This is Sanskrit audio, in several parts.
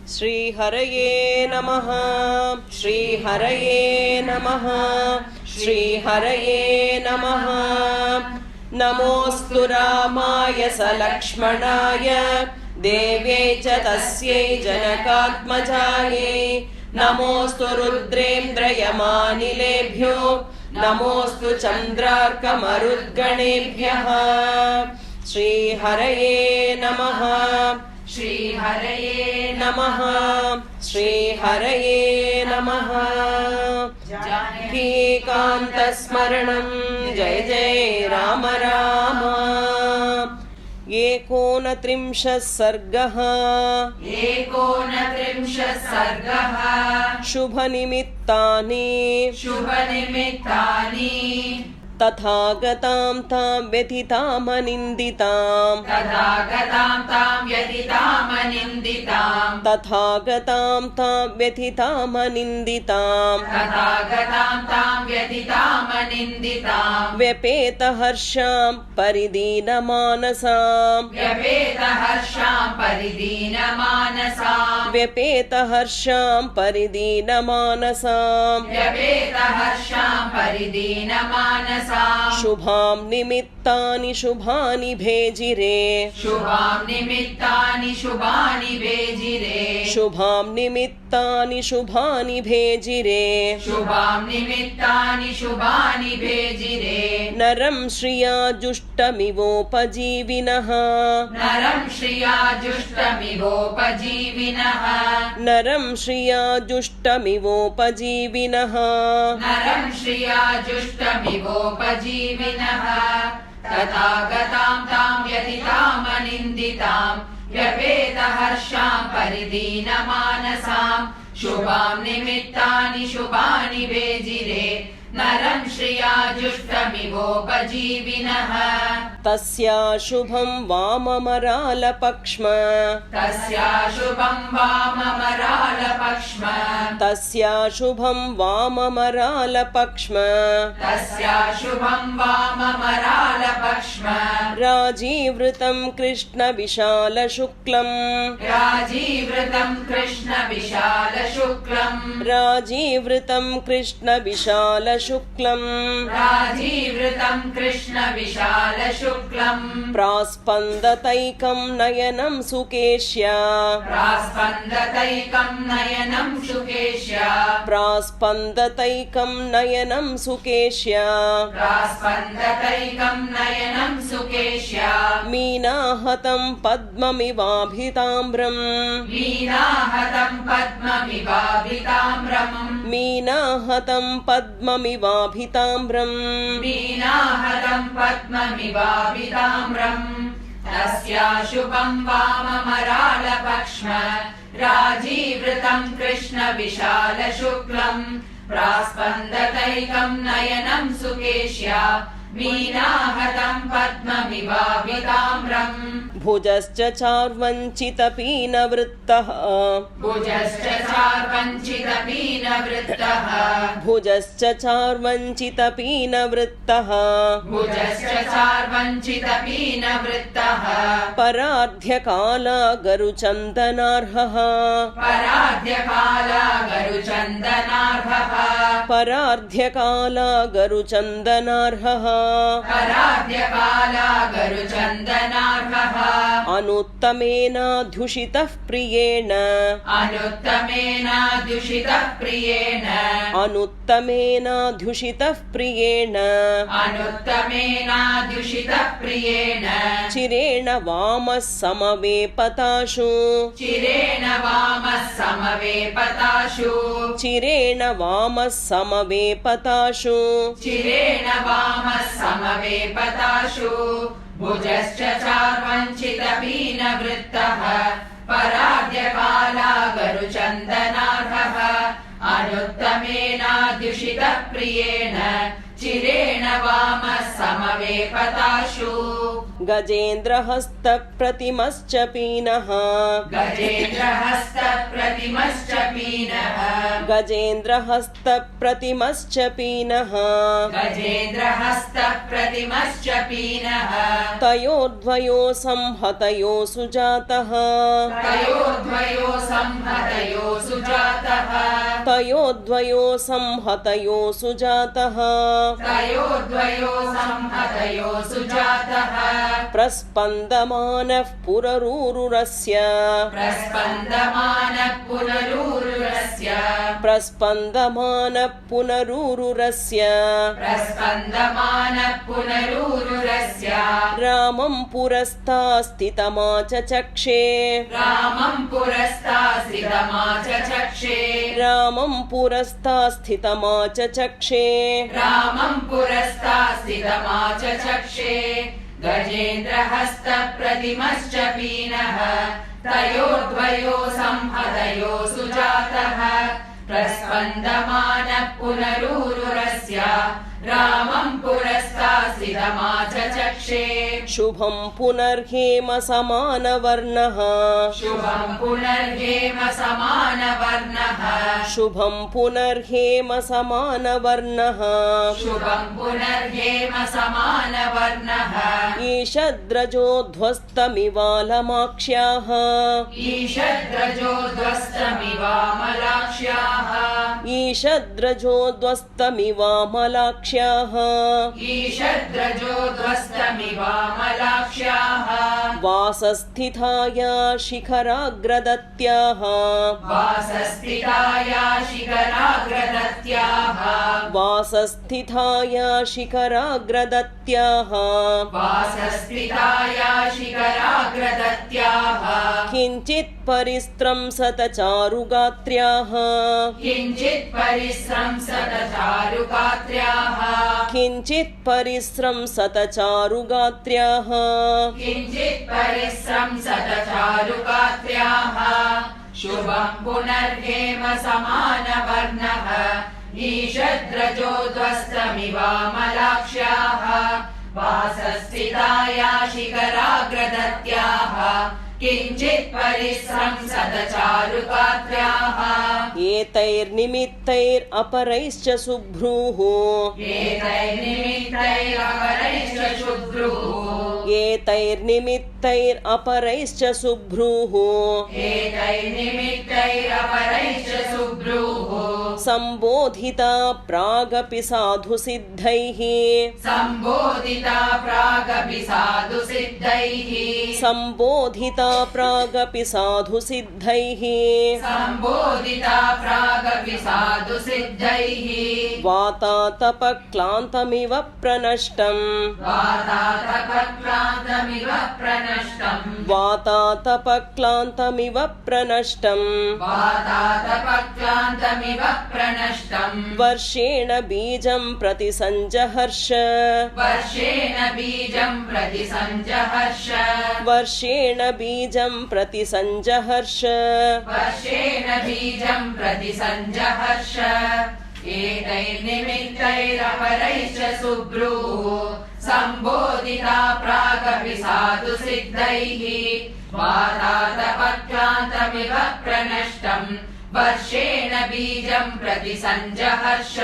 श्रीहरये नमः श्रीहरये नमः श्रीहरये नमः। नमोऽस्तु रामाय सलक्ष्मणाय देव्यै च तस्यै जनकात्मजायै। नमोऽस्तु रुद्रेन्द्रयमानिलेभ्यो नमोऽस्तु चन्द्रार्कमरुद्गणेभ्यः। श्रीहरये नमः श्रीहरये नमः श्रीहरये नमः। जानकीकान्तस्मरणं जय जय राम राम। 29 सर्गः। शुभनिमित्तानि तथागतां तां व्यथितामनिन्दितां तथागतां तां व्यथितामनिन्दितां व्यपेतहर्षां परिदीनमानसां शुभां निमित्तानि शुभानि भेजिरे शुभां निमित्तानि शुभानि भेजिरे। नरं श्रिया जुष्टमिवोपजीविनः तथागतां तां व्यथितामनिन्दितां व्यपेतहर्षां परिदीनमानसां शुभां निमित्तानि शुभानि भेजिरे। नरं श्रिया जुष्टमिवोपजीविनः। तस्याशुभं वाममरालपक्ष्म राजीवृतं कृष्णविशालशुक्लं प्रास्पन्दतैकं नयनं सुकेश्या मीनाहतं पद्ममिवाभिताम्रम् तस्याशुभं वाममरालपक्ष्म राजीवृतं कृष्णविशालशुक्लं प्रास्पन्दतैकं नयनं सुकेश्या मीनाहतं पद्ममिवाभिताम्रम्। भुजश्च चार्वञ्चितपीनवृत्तः परार्ध्यकाला गरुचन्दनार्हः अनुत्तमेनाध्युषितः प्रियेण चिरेण वामः समवेपताशु भुजश्च चार्वञ्चितपीनवृत्तः परार्ध्यकाला गरुचन्दनार्हः अनुत्तमेनाद्युषितः प्रियेण चिरेण वामः समवेपताशु। गजेन्द्रहस्तप्रतिमश्च पीनः गजेन्द्रहस्तप्रतिमश्च पीनः गजेन्द्रहस्तप्रतिमश्च पीनः तयोर्द्वयो संहतयो सुजातः तयोर्द्वयो संहतयो सुजातः तयोर्द्वयो संहतयो सुजातः तयोर्द्वयो संहतयो सुजातः प्रस्पन्दमानः पुररूरुरस्य प्रस्पन्दमानः पुनरूरुरस्य प्रस्पन्दमानः पुनरूरुरस्य प्रस्पन्दमानः पुनरूरुरस्य रामं पुरस्तास्थितमाचचक्षे रामं पुरस्तास्थितमाचचक्षे रामं पुरस्तास्थितमाचचक्षे रामं पुरस्तास्थितमाचचक्षे गजेन्द्रहस्तप्रतिमश्च पीनः तयोर्द्वयो संहतयो सुजातः प्रस्पन्दमानः पुनरूरुरस्य रामं पुरस्तास्थितमाचचक्षे शुभं पुनर्हेम समानवर्णः शुभं पुनर्हेम समानवर्णः शुभं पुनर्हेम समानवर्णः शुभं पुनर्हेम समानवर्णः ईषद्रजोध्वस्तमिवालमाक्ष्याः ईषद्रजोध्वस्तमिवामलाक्ष्याः ईषद्रजोध्वस्तमिवामलाक्ष्याः ईषद्रजोध्वस्तमिवामलाक्ष्याः वासस्थिताया शिखराग्रदत्याः वासस्थिताया शिखराग्रदत्याः वासस्थिताया शिखराग्रदत्याः वासस्थिताया शिखराग्रदत्याः किञ्चित् परिस्रंसत चारुगात्र्याः किञ्चित् परिस्रंसत चारुगात्र्याः किञ्चित् परिस्रंसत चारुगात्र्याः किञ्चित् परिस्रंसत चारुगात्र्याः शुभं पुनर्हेम समानवर्णः ईषद्रजोध्वस्तमिवामलाक्ष्याः वासस्थिताया शिखराग्रदत्याः किञ्चित् परिस्रंसत चारुगात्र्याः एतैर्निमित्तैरपरैश्च शुभ्रूः एतैर्निमित्तैरपरैश्च शुभ्रूः एतैर्निमित्तैरपरैश्च शुभ्रूः एतैर्निमित्तैरपरैश्च शुभ्रूः सम्बोधिता प्रागपि साधुसिद्धैः सम्बोधिता प्रागपि साधुसिद्धैः सम्बोधिता प्रागपि साधुसिद्धैः सम्बोधिता प्रागपि साधुसिद्धैः वातातपक्लान्तमिव प्रनष्टम् वातातपक्लान्तमिव प्रनष्टम् वातातपक्लान्तमिव प्रनष्टम् वातातपक्लान्तमिव प्रनष्टम् वर्षेण बीजं प्रति सञ्जहर्ष वर्षेण बीजं प्रति सञ्जहर्ष वर्षेण बीजं प्रति सञ्जहर्ष वर्षेण बीजं प्रति सञ्जहर्ष एतैर्निमित्तैरपरैश्च शुभ्रूः सम्बोधिता प्रागपि साधुसिद्धैः वातातपक्लान्तमिव प्रनष्टम् वर्षेण बीजं प्रति सञ्जहर्ष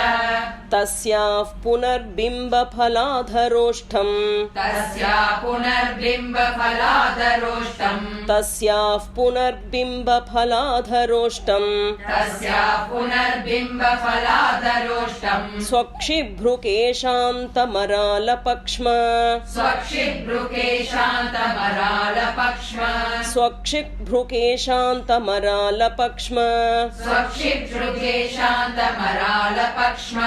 तस्याः पुनर्बिम्बफलाधरोष्ठम् तस्याः पुनर्बिम्बफलाधरोष्ठम् तस्याः पुनर्बिम्बफलाधरोष्ठम् तस्याः पुनर्बिम्बफलाधरोष्ठम् स्वक्षिभ्रुकेशान्तमरालपक्ष्म स्वक्षिभ्रुकेशान्तमरालपक्ष्म स्वक्षिभ्रुकेशान्तमरालपक्ष्म स्वक्षिभ्रुकेशान्तमरालपक्ष्म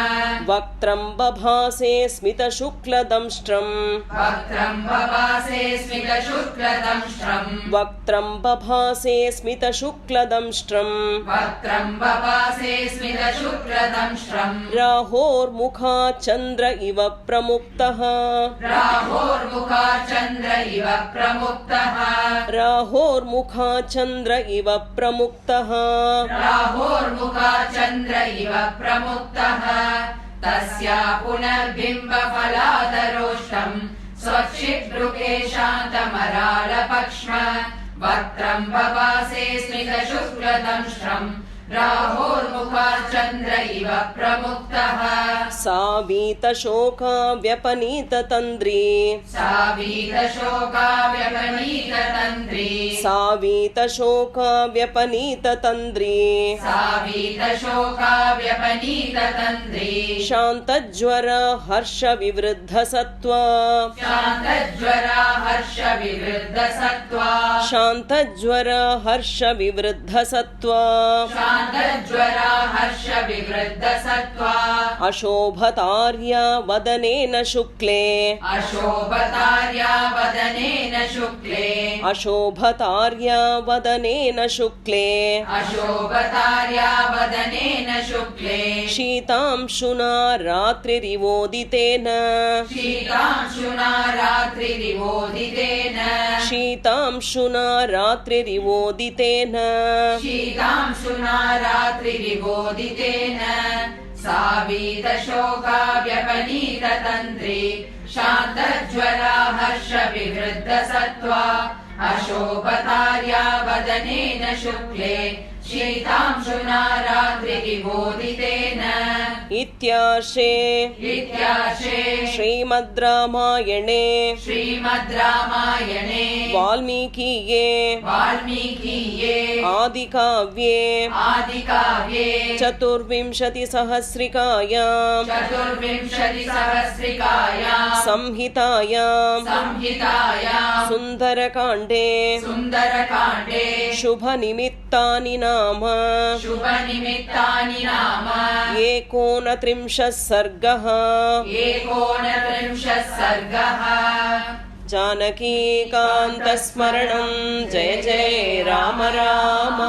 वक्त्रं बभासे स्मितशुक्लदंष्ट्रम् वक्त्रं बभासे स्मितशुक्लदंष्ट्रम् वक्त्रं बभासे स्मितशुक्लदंष्ट्रम् वक्त्रं बभासे स्मितशुक्लदंष्ट्रम् राहोर्मुखात् चन्द्र इव प्रमुक्तः राहोर्मुखात् चन्द्र इव प्रमुक्तः राहोर्मुखात् चन्द्र इव प्रमुक्तः राहोर्मुखात् चन्द्र इव प्रमुक्तः तस्या पुनर्बिम्बफलाधरोष्ठम् स्वक्षिभ्रुकेशान्तमरालपक्ष्म वक्त्रं बभासे स्मितशुक्लदंष्ट्रम् राहोर्मुखाच्चन्द्र इव प्रमुक्तः सावीतशोकाव्यपनीततन्द्री सावीतशोकाव्यपनीततन्द्री सावीतशोकाव्यपनीततन्द्री सावीतशोकाव्यपनीततन्द्री शान्तज्वरा हर्षविवृद्धसत्त्वा शान्तज्वरा हर्षविवृद्धसत्त्वा शान्तज्वरा हर्षविवृद्धसत्त्वा शान्तज्वरा हर्षविवृद्धसत्त्वा अशोभतार्या वदनेन शुक्ले अशोभतार्या वदनेन शुक्ले अशोभतार्या वदनेन शुक्ले अशोभतार्या वदनेन शुक्ले शीतांशुना रात्रिरिवोदितेन शीतांशुना रात्रिरिवोदितेन शीतांशुना रात्रिरिवोदितेन शीतांशुना रात्रिरिवोदितेन सावीतशोकाव्यपनीततन्द्री शान्तज्वरा हर्षविवृद्धसत्त्वा अशोभतार्या वदनेन शुक्ले शीतांशुना रात्रिरिवोदितेन इत्यार्षे श्रीमद् रामायणे वाल्मीकीये आदिकाव्ये चतुर्विंशतिसहस्रिकायां संहितायां सुन्दरकाण्डे शुभनिमित्तानि नाम एकोनत्रिंशः सर्गः जानकीकान्तस्मरणं जय जय राम राम।